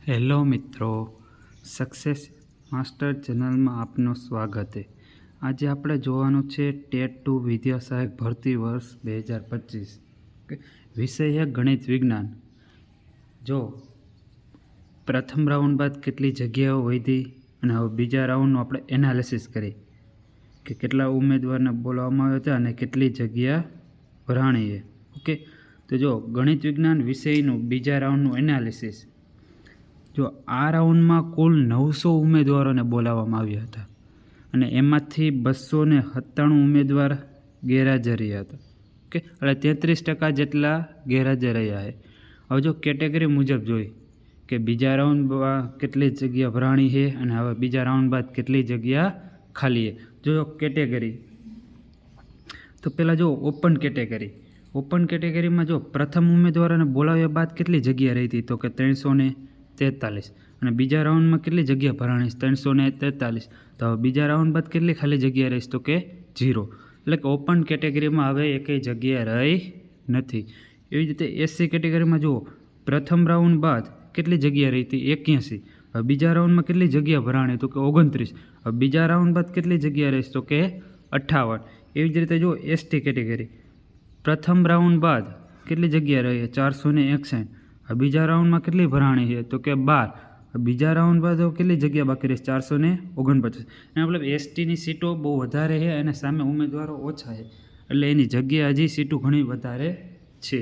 Hello મિત્રો, success master ચેનલમાં આપનું સ્વાગત છે. આજે આપણે જોવાનું છે ટેટ 2 વિદ્યા સહાયક ભરતી વર્ષ 2025. વિષય છે ગણિત વિજ્ઞાન. જો પ્રથમ રાઉન્ડ બાદ કેટલી જગ્યાઓ વધી અને હવે બીજા રાઉન્ડનું આપણે એનાલિસિસ કરીએ કે કેટલા ઉમેદવારને બોલાવવામાં આવ્યા હતા અને કેટલી જગ્યા ભરાણી છે. ઓકે, તો જો ગણિત વિજ્ઞાન વિષયનું બીજા રાઉન્ડનું એનાલિસિસ. જો આ રાઉન્ડમાં કુલ 900 ઉમેદવારોને બોલાવવામાં આવ્યા હતા અને એમાંથી 297 ઉમેદવાર ગેરહાજર રહ્યા હતા. ઓકે, એટલે 33% જેટલા ગેરહાજર રહ્યા છે. હવે જો કેટેગરી મુજબ જોઈ કે બીજા રાઉન્ડમાં કેટલી જગ્યા ભરાણી છે અને હવે બીજા રાઉન્ડ બાદ કેટલી જગ્યા ખાલી છે. જો કેટેગરી તો પહેલાં જો ઓપન કેટેગરી. ઓપન કેટેગરીમાં જો પ્રથમ ઉમેદવારોને બોલાવ્યા બાદ કેટલી જગ્યા રહી હતી તો કે 343 અને બીજા રાઉન્ડમાં કેટલી જગ્યા ભરાણી 343. તો હવે બીજા રાઉન્ડ બાદ કેટલી ખાલી જગ્યા રહીશ તો કે 0. એટલે કે ઓપન કેટેગરીમાં હવે એકેય જગ્યા રહી નથી. એવી જ રીતે એસસી કેટેગરીમાં જુઓ, પ્રથમ રાઉન્ડ બાદ કેટલી જગ્યા રહી હતી 81. હવે બીજા રાઉન્ડમાં કેટલી જગ્યા ભરાણી તો કે 29. હવે બીજા રાઉન્ડ બાદ કેટલી જગ્યા રહીશ તો કે 58. એવી જ રીતે જો એસટી કેટેગરી, પ્રથમ રાઉન્ડ બાદ કેટલી જગ્યા રહી 461. બીજા રાઉન્ડમાં કેટલી ભરાણી છે તો કે 12. બીજા રાઉન્ડ બાદ કેટલી જગ્યા બાકી રહેશે 449. એના મતલબ એસટીની સીટો બહુ વધારે છે અને સામે ઉમેદવારો ઓછા છે, એટલે એની જગ્યા હજી સીટો ઘણી વધારે છે.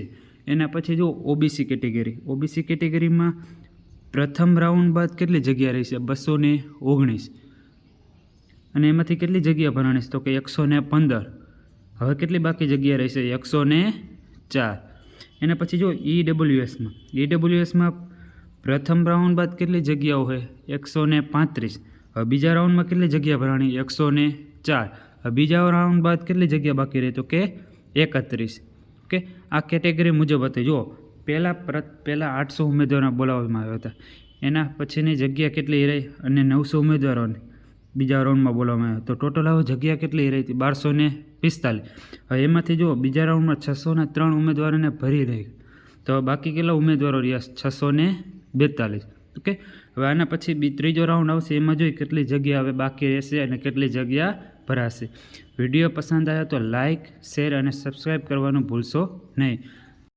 એના પછી જો ઓબીસી કેટેગરી. ઓબીસી કેટેગરીમાં પ્રથમ રાઉન્ડ બાદ કેટલી જગ્યા રહેશે 219 અને એમાંથી કેટલી જગ્યા ભરાણી તો કે 115. હવે કેટલી બાકી જગ્યા રહેશે 104. એના પછી જો ઈડબ્લ્યુએસમાં પ્રથમ રાઉન્ડ બાદ કેટલી જગ્યાઓ છે 135. હવે બીજા રાઉન્ડમાં કેટલી જગ્યા ભરાણી 104. હવે બીજા રાઉન્ડ બાદ કેટલી જગ્યા બાકી રહી તો કે 31. ઓકે, આ કેટેગરી મુજબ હતી. જો પહેલાં 800 ઉમેદવારોને બોલાવવામાં આવ્યા હતા, એના પછીની જગ્યા કેટલી રહી અને 900 ઉમેદવારોને બીજા રાઉન્ડમાં બોલાવવામાં આવ્યા. તો ટોટલ હવે જગ્યા કેટલી રહી હતી 1245. હવે એમાંથી જો બીજા રાઉન્ડમાં 603 ઉમેદવારોને ભરી રહી, તો બાકી કેટલા ઉમેદવારો રહ્યા 642. ઓકે, હવે આના પછી ત્રીજો રાઉન્ડ આવશે, એમાં જોઈ કેટલી જગ્યા હવે બાકી રહેશે અને કેટલી જગ્યા ભરાશે. વિડીયો પસંદ આવ્યો તો લાઇક, શેર અને સબસ્ક્રાઈબ કરવાનું ભૂલશો નહીં.